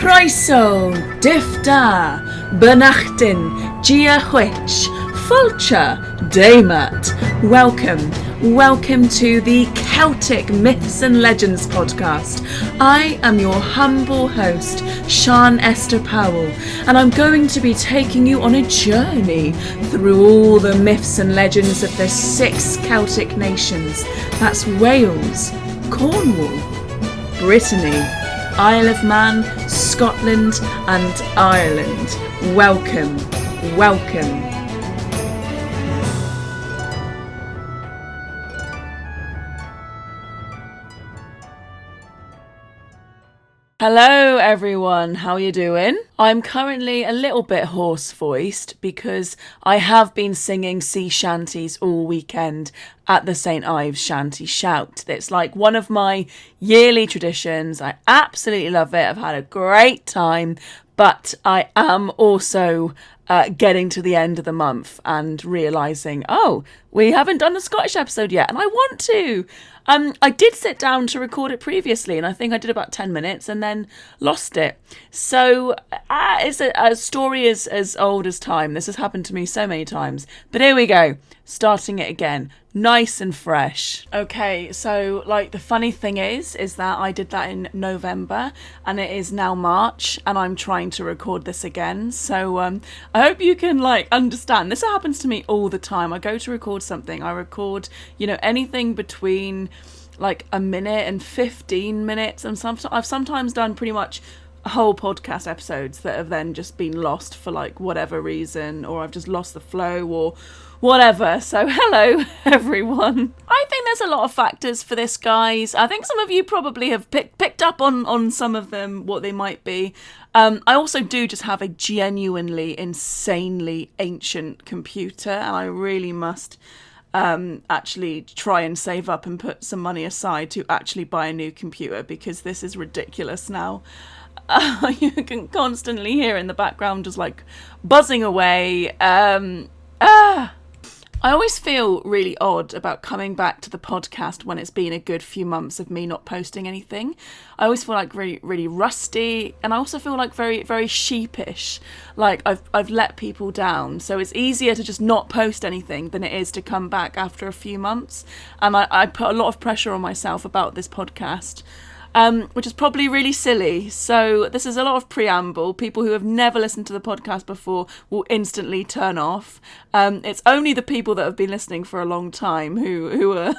Croeso, Difda, Bernachtin, Gia Hwitch, Fulcher, Daymat. Welcome to the Celtic Myths and Legends podcast. I am your humble host, Sian Esther Powell, and I'm going to be taking you on a journey through all the myths and legends of the 6 Celtic nations. That's Wales, Cornwall, Brittany, Isle of Man, Scotland and Ireland. Welcome. Hello everyone, how are you doing? I'm currently a little bit hoarse-voiced because I have been singing sea shanties all weekend at the St. Ives Shanty Shout. It's like one of my yearly traditions. I absolutely love it. I've had a great time, but I am also getting to the end of the month and realising, we haven't done a Scottish episode yet, and I want to. I did sit down to record it previously, and I think I did about 10 minutes and then lost it. So it's a story as old as time. This has happened to me so many times. But here we go, starting it again. Nice and fresh. Okay, so the funny thing is that I did that in November and it is now March and I'm trying to record this again. So I hope you can understand. This happens to me all the time. I go to record something. I record, anything between a minute and 15 minutes. And I've sometimes done pretty much whole podcast episodes that have then just been lost for whatever reason, or I've just lost the flow or whatever. So hello everyone. I think there's a lot of factors for this, guys. I think some of you probably have picked up on some of them, what they might be. I also do just have a genuinely insanely ancient computer, and I really must actually try and save up and put some money aside to actually buy a new computer, because this is ridiculous now. You can constantly hear in the background just buzzing away. I always feel really odd about coming back to the podcast when it's been a good few months of me not posting anything. I always feel really, really rusty, and I also feel very, very sheepish. I've let people down. So it's easier to just not post anything than it is to come back after a few months. And I put a lot of pressure on myself about this podcast. Which is probably really silly. So this is a lot of preamble. People who have never listened to the podcast before will instantly turn off. It's only the people that have been listening for a long time who are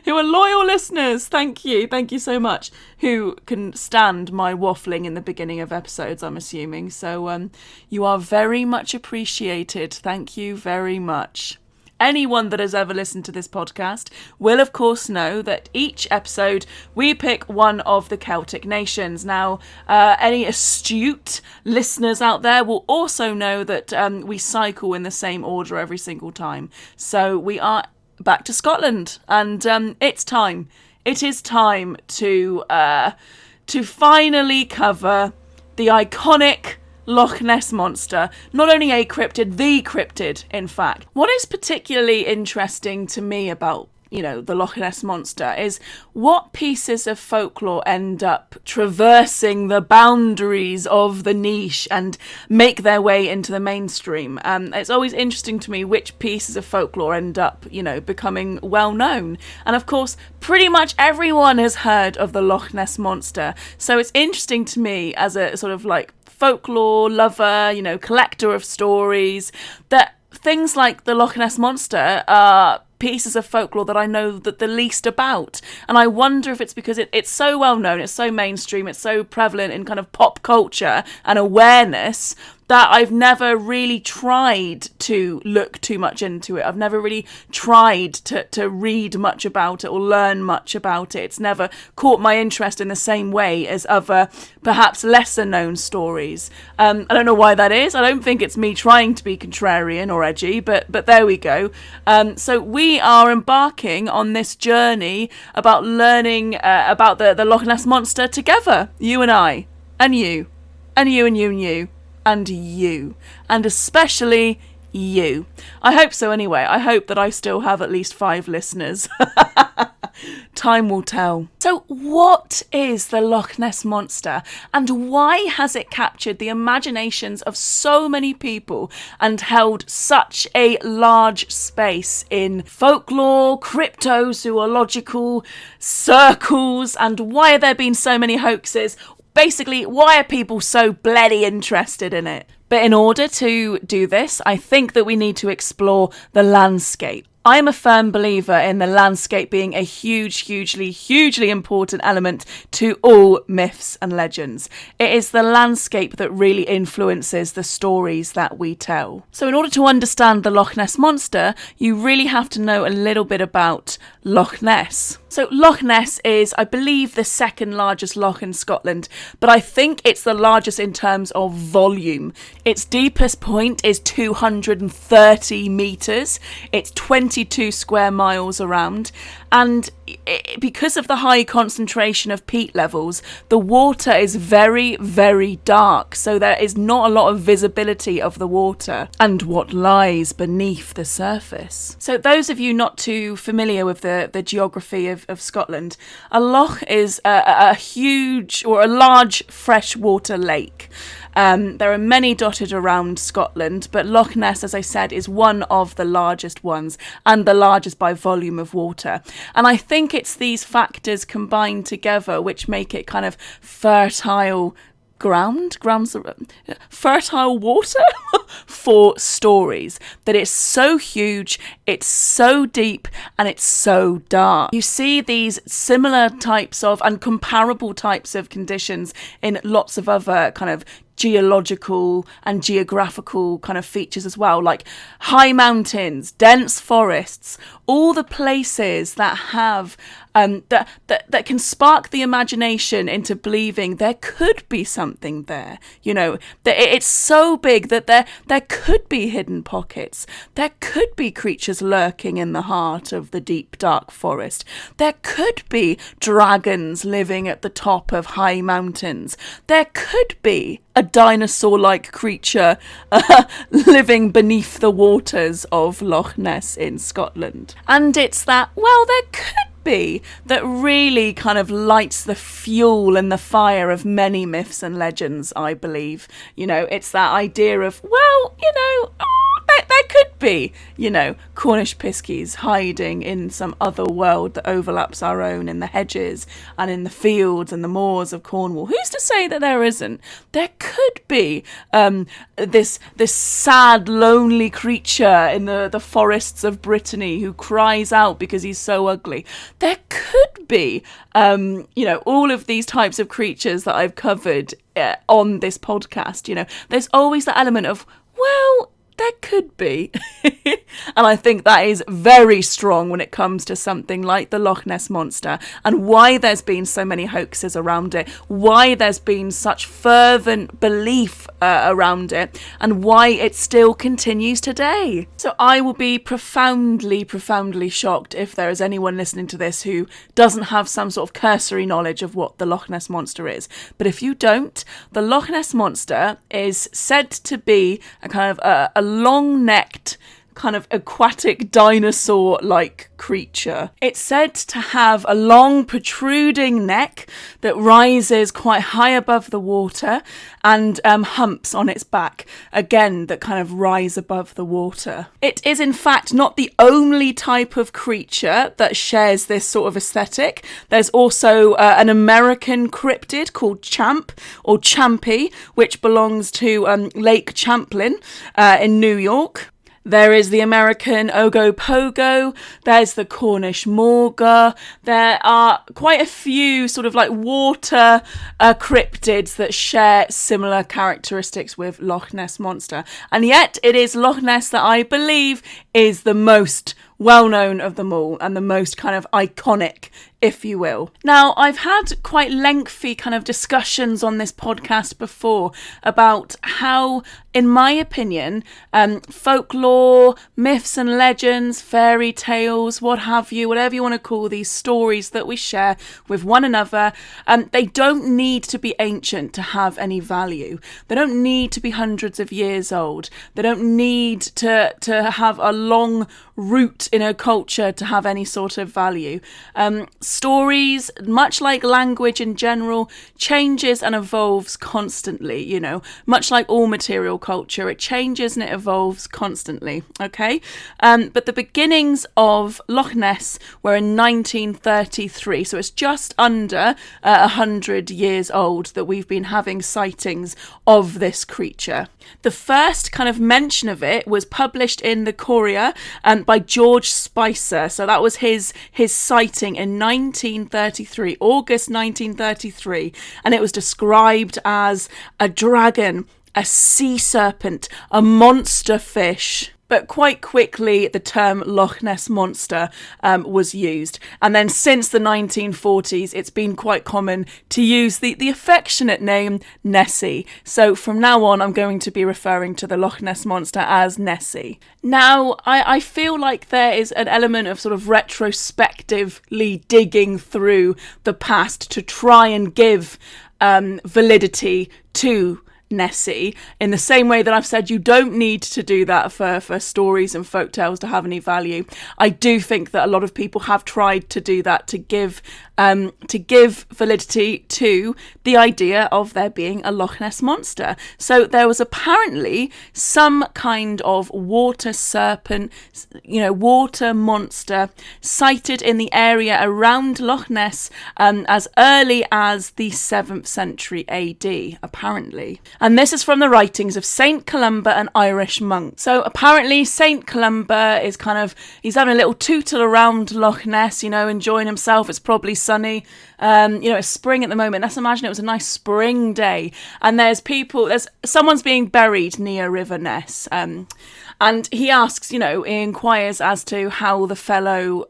who are loyal listeners. Thank you so much. Who can stand my waffling in the beginning of episodes, I'm assuming. So you are very much appreciated. Thank you very much. Anyone that has ever listened to this podcast will, of course, know that each episode we pick one of the Celtic nations. Now, any astute listeners out there will also know that we cycle in the same order every single time. So we are back to Scotland, and it's time. It is time to finally cover the iconic Loch Ness monster. Not only a cryptid, the cryptid, in fact. What is particularly interesting to me about, the Loch Ness monster is what pieces of folklore end up traversing the boundaries of the niche and make their way into the mainstream. It's always interesting to me which pieces of folklore end up, becoming well known. And of course, pretty much everyone has heard of the Loch Ness monster. So it's interesting to me as a sort of folklore lover, collector of stories, that things like the Loch Ness monster are pieces of folklore that I know the least about. And I wonder if it's because it's so well known, it's so mainstream, it's so prevalent in kind of pop culture and awareness, that I've never really tried to look too much into it. I've never really tried to read much about it or learn much about it. It's never caught my interest in the same way as other, perhaps lesser known stories. I don't know why that is. I don't think it's me trying to be contrarian or edgy, but there we go. So we are embarking on this journey about learning about the Loch Ness monster together. You and I, and you, and you and you and you. And you, and especially you. I hope so anyway. I hope that I still have at least 5 listeners time will tell. So what is the Loch Ness Monster, and why has it captured the imaginations of so many people and held such a large space in folklore, cryptozoological circles, and why have there been so many hoaxes? Basically, why are people so bloody interested in it? But in order to do this, I think that we need to explore the landscape. I'm a firm believer in the landscape being a hugely important element to all myths and legends. It is the landscape that really influences the stories that we tell. So in order to understand the Loch Ness Monster, you really have to know a little bit about Loch Ness. So Loch Ness is, I believe, the second largest loch in Scotland, but I think it's the largest in terms of volume. Its deepest point is 230 metres. It's 22 square miles around, and because of the high concentration of peat levels, the water is very dark, so there is not a lot of visibility of the water and what lies beneath the surface. So those of you not too familiar with the geography of Scotland, a loch is a huge or a large freshwater lake. There are many dotted around Scotland, but Loch Ness, as I said, is one of the largest ones and the largest by volume of water. And I think it's these factors combined together which make it kind of fertile fertile water for stories. That it's so huge, it's so deep, and it's so dark. You see these similar types of and comparable types of conditions in lots of other kind of geological and geographical kind of features as well, like high mountains, dense forests, all the places that have that can spark the imagination into believing there could be something there. You know, that it's so big that there could be hidden pockets. There could be creatures lurking in the heart of the deep, dark forest. There could be dragons living at the top of high mountains. There could be a dinosaur-like creature living beneath the waters of Loch Ness in Scotland. And it's that, well, there could be that really kind of lights the fuel and the fire of many myths and legends, I believe. You know, it's that idea of, well, you know, there could be, you know, Cornish piskies hiding in some other world that overlaps our own in the hedges and in the fields and the moors of Cornwall. Who's to say that there isn't? There could be this sad, lonely creature in the forests of Brittany who cries out because he's so ugly. There could be, you know, all of these types of creatures that I've covered on this podcast. You know, there's always that element of, well, there could be. And I think that is very strong when it comes to something like the Loch Ness Monster, and why there's been so many hoaxes around it, why there's been such fervent belief around it, and why it still continues today. So I will be profoundly shocked if there is anyone listening to this who doesn't have some sort of cursory knowledge of what the Loch Ness Monster is. But if you don't, the Loch Ness Monster is said to be a kind of a long-necked, kind of aquatic dinosaur-like creature. It's said to have a long protruding neck that rises quite high above the water, and humps on its back, again, that kind of rise above the water. It is in fact not the only type of creature that shares this sort of aesthetic. There's also an American cryptid called Champ, or Champy, which belongs to Lake Champlain in New York. There is the American Ogopogo, there's the Cornish Morga, there are quite a few sort of like water cryptids that share similar characteristics with Loch Ness Monster. And yet it is Loch Ness that I believe is the most well-known of them all and the most kind of iconic, if you will. Now, I've had quite lengthy kind of discussions on this podcast before about how, in my opinion, folklore, myths and legends, fairy tales, what have you, whatever you want to call these stories that we share with one another, they don't need to be ancient to have any value. They don't need to be hundreds of years old. They don't need to have a long root root in a culture to have any sort of value. Stories, much like language in general, changes and evolves constantly, you know, much like all material culture, it changes and it evolves constantly, okay? But the beginnings of Loch Ness were in 1933, so it's just under 100 years old that we've been having sightings of this creature. The first kind of mention of it was published in the Courier by George Spicer. So that was his sighting in 1933, August 1933. And it was described as a dragon, a sea serpent, a monster fish. But quite quickly, the term Loch Ness Monster was used. And then since the 1940s, it's been quite common to use the affectionate name Nessie. So from now on, I'm going to be referring to the Loch Ness Monster as Nessie. Now, I feel like there is an element of sort of retrospectively digging through the past to try and give validity to Nessie, in the same way that I've said you don't need to do that for stories and folktales to have any value. I do think that a lot of people have tried to do that to give validity to the idea of there being a Loch Ness Monster. So there was apparently some kind of water serpent, water monster sighted in the area around Loch Ness as early as the 7th century AD, apparently. And this is from the writings of Saint Columba, an Irish monk. So apparently Saint Columba is he's having a little tootle around Loch Ness, enjoying himself. It's probably sunny. It's spring at the moment. Let's imagine it was a nice spring day. And there's someone's being buried near River Ness. And he asks, he inquires as to how the fellow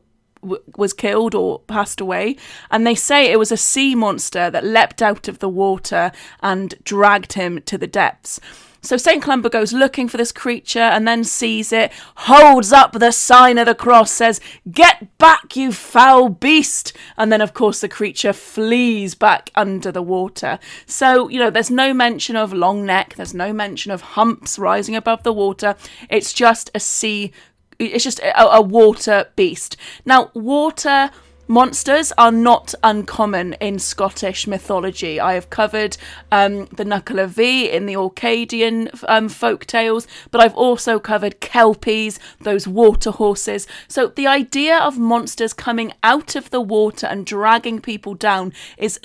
was killed or passed away, and they say it was a sea monster that leapt out of the water and dragged him to the depths. So St. Columba goes looking for this creature and then sees it, holds up the sign of the cross, says, "Get back, you foul beast!" And then, of course, the creature flees back under the water. So, there's no mention of long neck, there's no mention of humps rising above the water. It's just a water beast. Now, water monsters are not uncommon in Scottish mythology. I have covered the Knuckle of V in the Orcadian folk tales, but I've also covered Kelpies, those water horses. So the idea of monsters coming out of the water and dragging people down is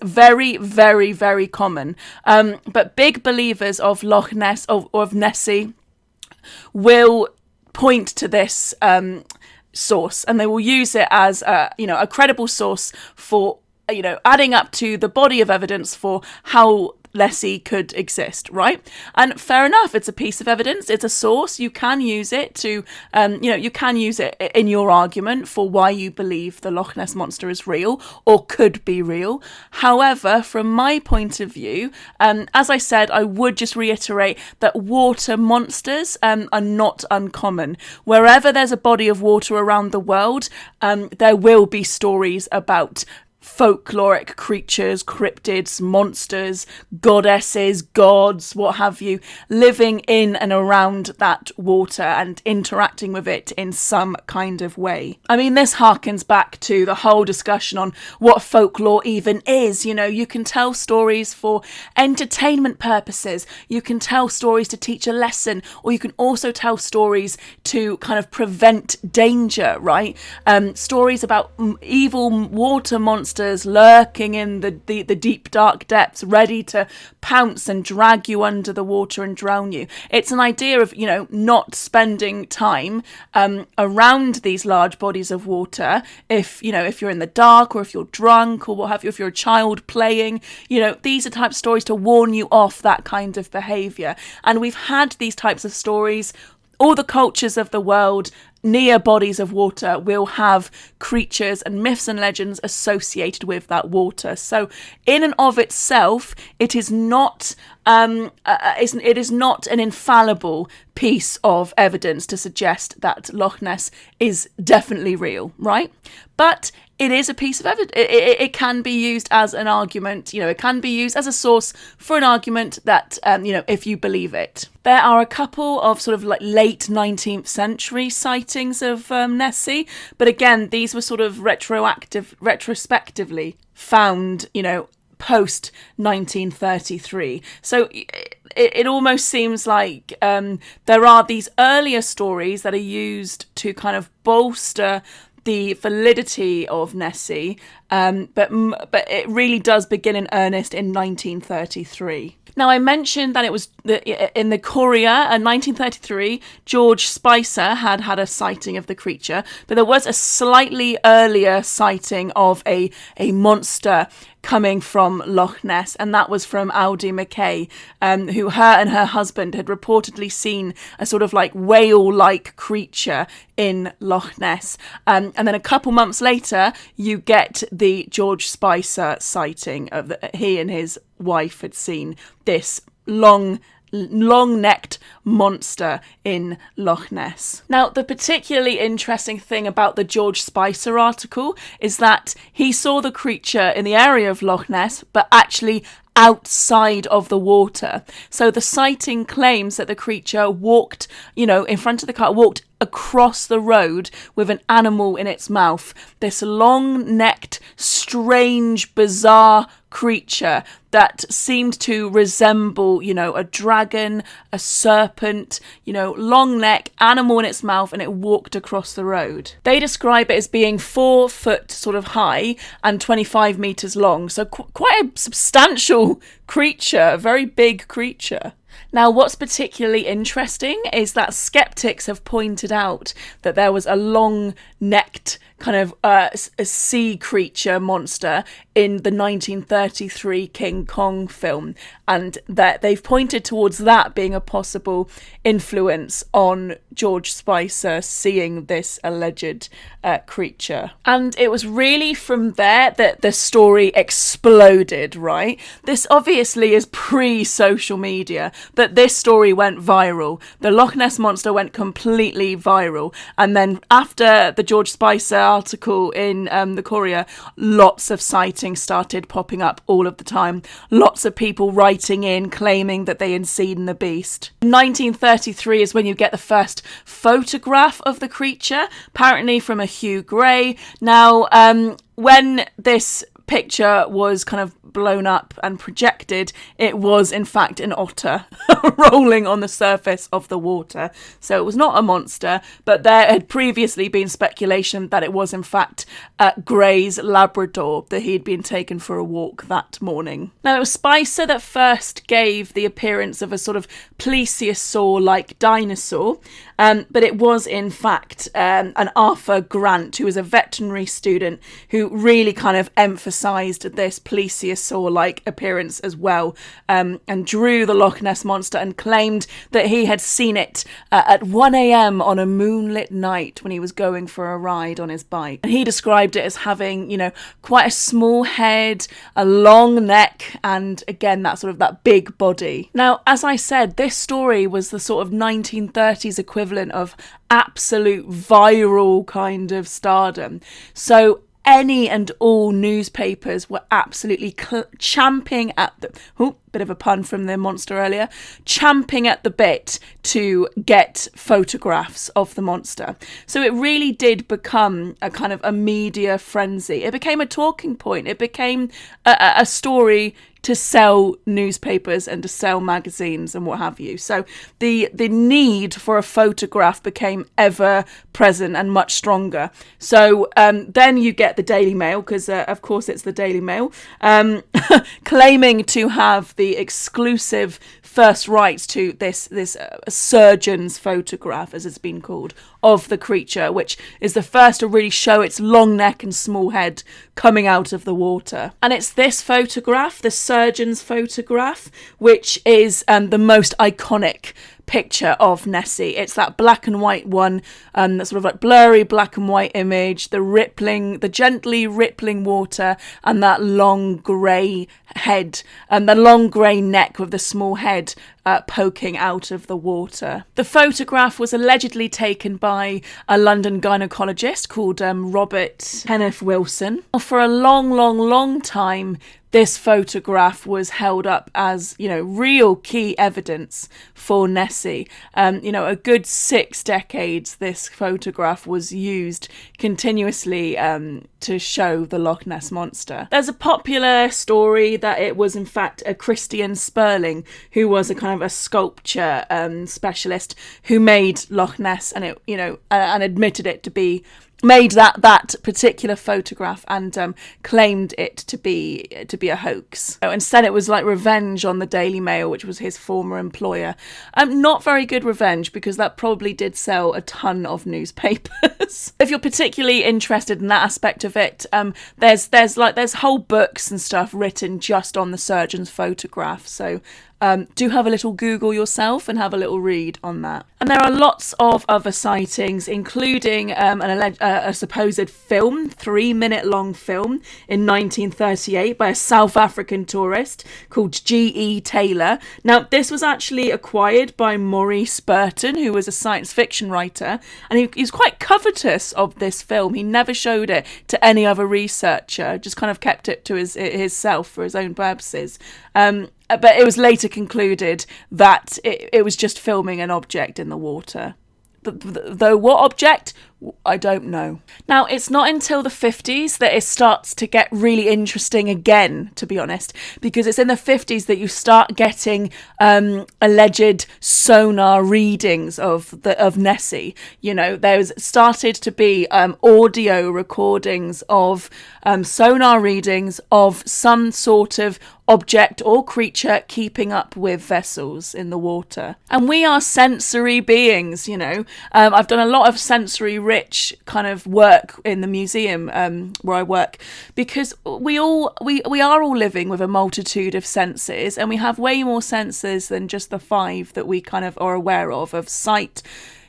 very, very, very common. But big believers of Loch Ness, or of Nessie, will point to this source, and they will use it as a credible source for adding up to the body of evidence for how Nessie could exist, right? And fair enough, it's a piece of evidence, it's a source, you can use it to you can use it in your argument for why you believe the Loch Ness Monster is real or could be real. However, from my point of view, as I said, I would just reiterate that water monsters are not uncommon. Wherever there's a body of water around the world, there will be stories about folkloric creatures, cryptids, monsters, goddesses, gods, what have you, living in and around that water and interacting with it in some kind of way. I mean, this harkens back to the whole discussion on what folklore even is. You can tell stories for entertainment purposes, you can tell stories to teach a lesson, or you can also tell stories to kind of prevent danger, right? Stories about evil water monsters lurking in the deep dark depths, ready to pounce and drag you under the water and drown you. It's an idea of not spending time around these large bodies of water if you're in the dark, or if you're drunk, or what have you, if you're a child playing. These are types of stories to warn you off that kind of behaviour. And we've had these types of stories. All the cultures of the world near bodies of water will have creatures and myths and legends associated with that water. So in and of itself, it is not it is not an infallible piece of evidence to suggest that Loch Ness is definitely real, right? But it is a piece of evidence. It can be used as an argument, it can be used as a source for an argument that, if you believe it. There are a couple of sort of like late 19th century sightings of Nessie, but again, these were sort of retrospectively found, post 1933. So it almost seems like there are these earlier stories that are used to kind of bolster the validity of Nessie, but it really does begin in earnest in 1933. Now, I mentioned that it was in the Courier in 1933, George Spicer had a sighting of the creature, but there was a slightly earlier sighting of a monster coming from Loch Ness, and that was from Audie McKay, who her and her husband had reportedly seen a sort of like whale-like creature in Loch Ness. And then a couple months later, you get the George Spicer sighting of he and his wife had seen this long-necked monster in Loch Ness. Now, the particularly interesting thing about the George Spicer article is that he saw the creature in the area of Loch Ness, but actually outside of the water. So the sighting claims that the creature walked, in front of the car, walked across the road with an animal in its mouth. This long-necked, strange, bizarre creature that seemed to resemble, a dragon, a serpent, long neck, animal in its mouth, and it walked across the road. They describe it as being 4 foot sort of high and 25 meters long. So quite a substantial creature, a very big creature. Now, what's particularly interesting is that skeptics have pointed out that there was a long-necked kind of a sea creature monster in the 1933 King Kong film, and that they've pointed towards that being a possible influence on George Spicer seeing this alleged creature. And it was really from there that the story exploded, right? This obviously is pre-social media, but this story went viral. The Loch Ness monster went completely viral, and then after the George Spicer article in the Courier, lots of sightings started popping up all of the time. Lots of people writing in claiming that they had seen the beast. 1933 is when you get the first photograph of the creature, apparently from a Hugh Gray. Now, when this picture was kind of blown up and projected, it was in fact an otter rolling on the surface of the water. So it was not a monster, but there had previously been speculation that it was in fact Gray's Labrador, that he'd been taken for a walk that morning. Now, it was Spicer that first gave the appearance of a sort of plesiosaur-like dinosaur, but it was in fact an Arthur Grant, who was a veterinary student, who really kind of emphasised this plesiosaur-like appearance as well, and drew the Loch Ness monster and claimed that he had seen it at 1 a.m. on a moonlit night when he was going for a ride on his bike. And he described it as having, quite a small head, a long neck, and again, that big body. Now, as I said, this story was the sort of 1930s equivalent of absolute viral kind of stardom. So any and all newspapers were absolutely champing at the... bit of a pun from the monster earlier, champing at the bit to get photographs of the monster. So it really did become a kind of a media frenzy. It became a talking point. It became a story to sell newspapers and to sell magazines and what have you. So the need for a photograph became ever present and much stronger. So then you get the Daily Mail, because of course it's the Daily Mail, claiming to have the exclusive first rights to this surgeon's photograph, as it's been called, of the creature, which is the first to really show its long neck and small head coming out of the water. And it's this photograph, the surgeon's photograph, which is the most iconic picture of Nessie. It's that black and white one, that sort of like blurry black and white image, the gently rippling water, and that long grey head, and the long grey neck with the small head poking out of the water. The photograph was allegedly taken by a London gynaecologist called Robert Kenneth Wilson. For a long time, this photograph was held up as, real key evidence for Nessie. A good 6 decades, this photograph was used continuously to show the Loch Ness monster. There's a popular story that it was in fact a Christian Sperling, who was a kind of a sculpture specialist, who made Loch Ness, and and admitted it to be made that particular photograph and claimed it to be a hoax. And said it was like revenge on the Daily Mail, which was his former employer. Not very good revenge, because that probably did sell a ton of newspapers. If you're particularly interested in that aspect of it, there's whole books and stuff written just on the surgeon's photograph. So do have a little Google yourself and have a little read on that. And there are lots of other sightings, including a supposed film, 3-minute long film in 1938 by a South African tourist called G.E. Taylor. Now, this was actually acquired by Maurice Burton, who was a science fiction writer, and he was quite covetous of this film. He never showed it to any other researcher, just kind of kept it to his self for his own purposes. But it was later concluded that it was just filming an object in the water. Though what object, I don't know. Now, it's not until the 50s that it starts to get really interesting again, to be honest, because it's in the 50s that you start getting alleged sonar readings of Nessie. There's started to be audio recordings of sonar readings of some sort of object or creature keeping up with vessels in the water. And we are sensory beings, I've done a lot of sensory rich kind of work in the museum where I work, because we are all living with a multitude of senses, and we have way more senses than just the 5 that we kind of are aware of sight,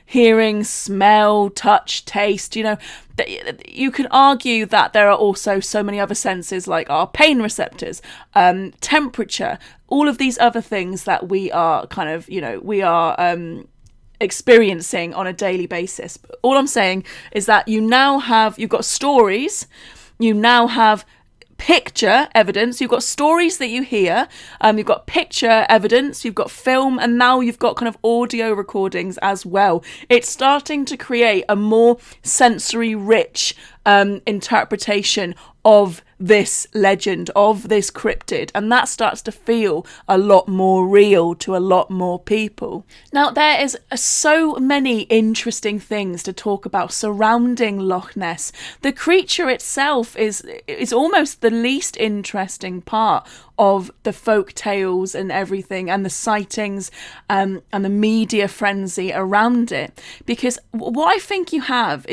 hearing, smell, touch, taste. You can argue that there are also so many other senses, like our pain receptors, temperature, all of these other things that we are kind of, experiencing on a daily basis. But all I'm saying is that you've got stories, you now have picture evidence, you've got stories that you hear, you've got picture evidence, you've got film, and now you've got kind of audio recordings as well. It's starting to create a more sensory rich interpretation of this legend, of this cryptid, and that starts to feel a lot more real to a lot more people. Now, there is so many interesting things to talk about surrounding Loch Ness. The creature itself is almost the least interesting part of the folk tales and everything, and the sightings and the media frenzy around it. Because what I think you have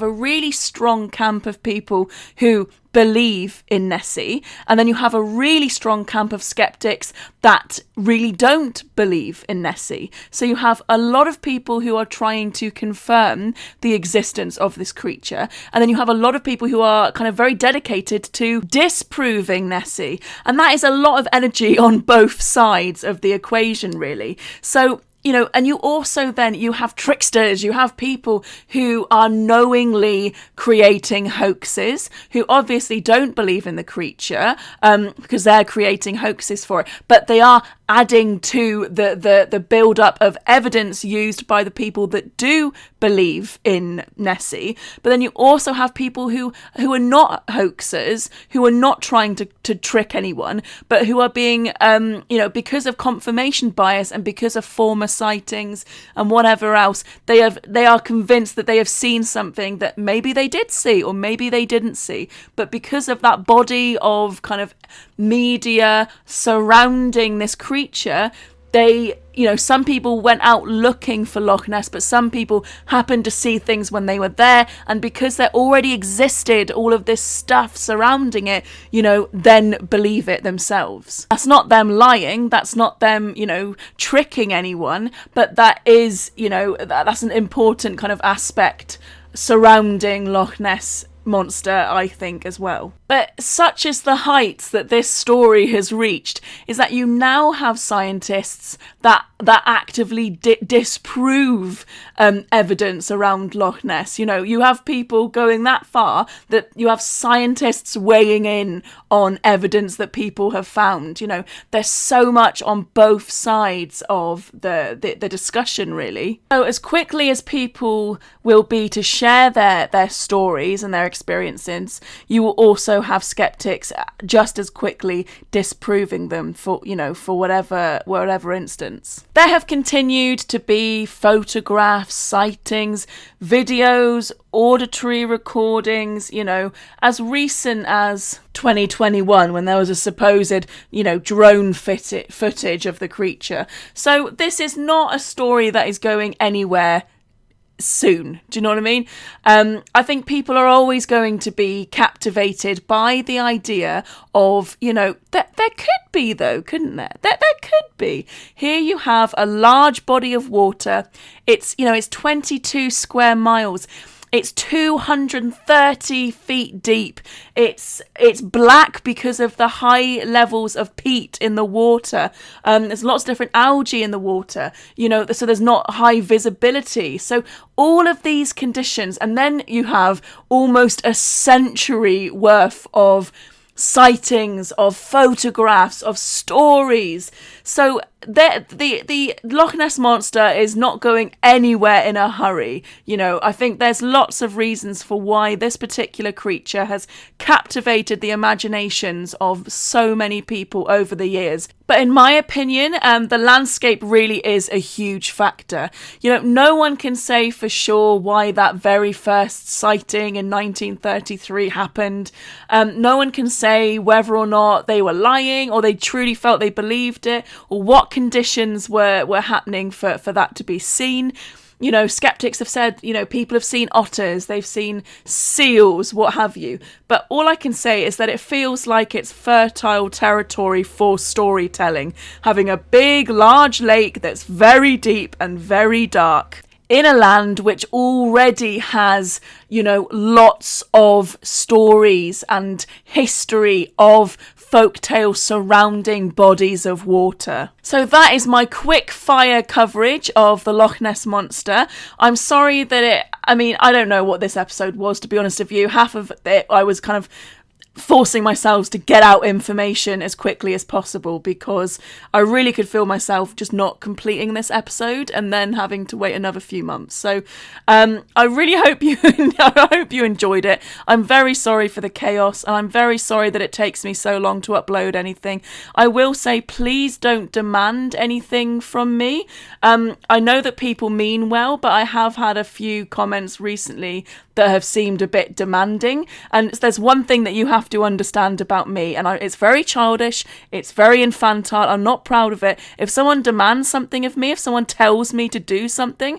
a really strong camp of people who believe in Nessie, and then you have a really strong camp of skeptics that really don't believe in Nessie. So you have a lot of people who are trying to confirm the existence of this creature, and then you have a lot of people who are kind of very dedicated to disproving Nessie, and that is a lot of energy on both sides of the equation, really. So and you also then, you have tricksters, you have people who are knowingly creating hoaxes, who obviously don't believe in the creature, because they're creating hoaxes for it, but they are adding to the build-up of evidence used by the people that do believe in Nessie. But then you also have people who are not hoaxers, who are not trying to trick anyone, but who are being, because of confirmation bias and because of former sightings and whatever else, they are convinced that they have seen something that maybe they did see or maybe they didn't see, but because of that body of kind of media surrounding this creature, some people went out looking for Loch Ness, but some people happened to see things when they were there. And because there already existed all of this stuff surrounding it, then believe it themselves. That's not them lying. That's not them, tricking anyone. But that is, that's an important kind of aspect surrounding Loch Ness Monster, I think, as well. But such is the heights that this story has reached, is that you now have scientists that actively disprove evidence around Loch Ness. You have people going that far that you have scientists weighing in on evidence that people have found. There's so much on both sides of the discussion, really. So as quickly as people will be to share their stories and their experiences, you will also have skeptics just as quickly disproving them for whatever instance. There have continued to be photographs, sightings, videos, auditory recordings, as recent as 2021, when there was a supposed, drone footage of the creature. So this is not a story that is going anywhere soon. Do you know what I mean? I think people are always going to be captivated by the idea of, that there could be, though, couldn't there? There could be. Here you have a large body of water. It's 22 square miles. It's 230 feet deep. It's black because of the high levels of peat in the water. There's lots of different algae in the water, so there's not high visibility. So all of these conditions, and then you have almost a century worth of sightings, of photographs, of stories. So the Loch Ness Monster is not going anywhere in a hurry. I think there's lots of reasons for why this particular creature has captivated the imaginations of so many people over the years. But in my opinion, the landscape really is a huge factor. No one can say for sure why that very first sighting in 1933 happened. No one can say whether or not they were lying or they truly felt they believed it, or what conditions were happening for that to be seen. Skeptics have said, people have seen otters, they've seen seals, what have you. But all I can say is that it feels like it's fertile territory for storytelling, having a big, large lake that's very deep and very dark, in a land which already has, lots of stories and history of folktales surrounding bodies of water. So that is my quick fire coverage of the Loch Ness Monster. I'm sorry that I don't know what this episode was, to be honest with you. Half of it I was kind of forcing myself to get out information as quickly as possible, because I really could feel myself just not completing this episode and then having to wait another few months. So I really hope you enjoyed it. I'm very sorry for the chaos, and I'm very sorry that it takes me so long to upload anything. I will say, please don't demand anything from me. I know that people mean well, but I have had a few comments recently that have seemed a bit demanding. And there's one thing that you have to understand about me, and it's very childish, it's very infantile, I'm not proud of it. If someone demands something of me, if someone tells me to do something,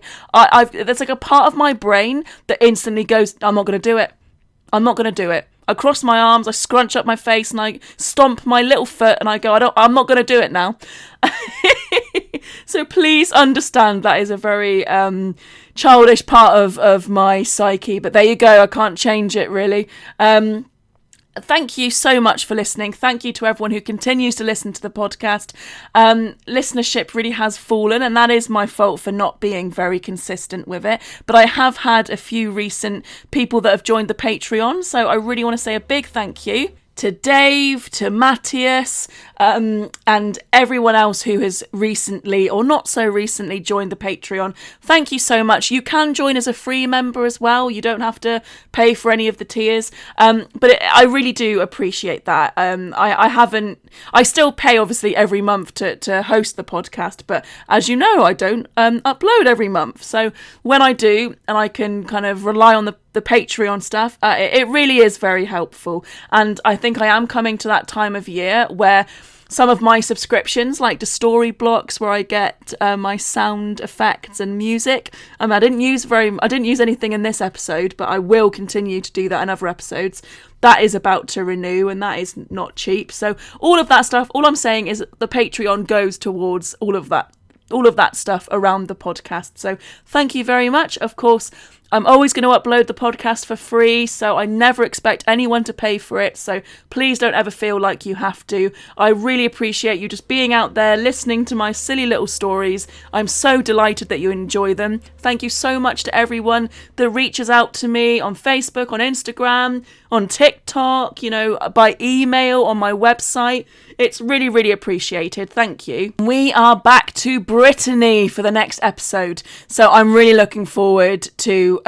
there's like a part of my brain that instantly goes, I'm not going to do it. I'm not going to do it. I cross my arms, I scrunch up my face, and I stomp my little foot, and I go, I'm not going to do it now. So please understand that is a very childish part of my psyche. But there you go, I can't change it, really. Thank you so much for listening. Thank you to everyone who continues to listen to the podcast. Listenership really has fallen, and that is my fault for not being very consistent with it. But I have had a few recent people that have joined the Patreon, so I really want to say a big thank you to Dave, to Matthias, and everyone else who has recently or not so recently joined the Patreon. Thank you so much. You can join as a free member as well. You don't have to pay for any of the tiers. I really do appreciate that. I still pay obviously every month to host the podcast, but as you know, I don't upload every month. So when I do, and I can kind of rely on the Patreon stuff, it really is very helpful. And I think I am coming to that time of year where some of my subscriptions, like the story blocks where I get my sound effects and music. I didn't use anything in this episode, but I will continue to do that in other episodes. That is about to renew, and that is not cheap. So all of that stuff, all I'm saying is the Patreon goes towards all of that stuff around the podcast. So thank you very much. Of course, I'm always going to upload the podcast for free, so I never expect anyone to pay for it, so please don't ever feel like you have to. I really appreciate you just being out there, listening to my silly little stories. I'm so delighted that you enjoy them. Thank you so much to everyone that reaches out to me on Facebook, on Instagram, on TikTok, by email, on my website. It's really, really appreciated. Thank you. We are back to Brittany for the next episode, so I'm really looking forward to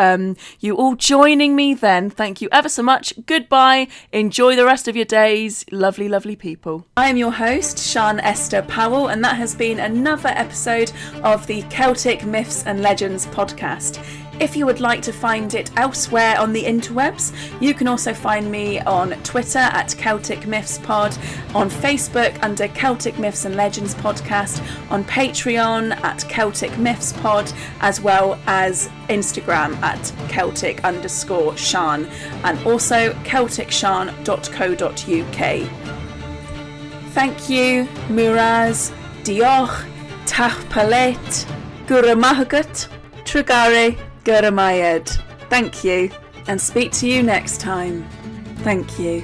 you all joining me then. Thank you ever so much. Goodbye. Enjoy the rest of your days. Lovely, lovely people. I am your host, Sian Esther Powell, and that has been another episode of the Celtic Myths and Legends podcast. If you would like to find it elsewhere on the interwebs, you can also find me on Twitter at Celtic Myths Pod, on Facebook under Celtic Myths and Legends Podcast, on Patreon at Celtic Myths Pod, as well as Instagram at Celtic_Sian, and also CelticSian.co.uk. Thank you, Muraz, Diolch, Tachpalet, Guramahagat, Trigare, Guramayed. Thank you, and speak to you next time. Thank you.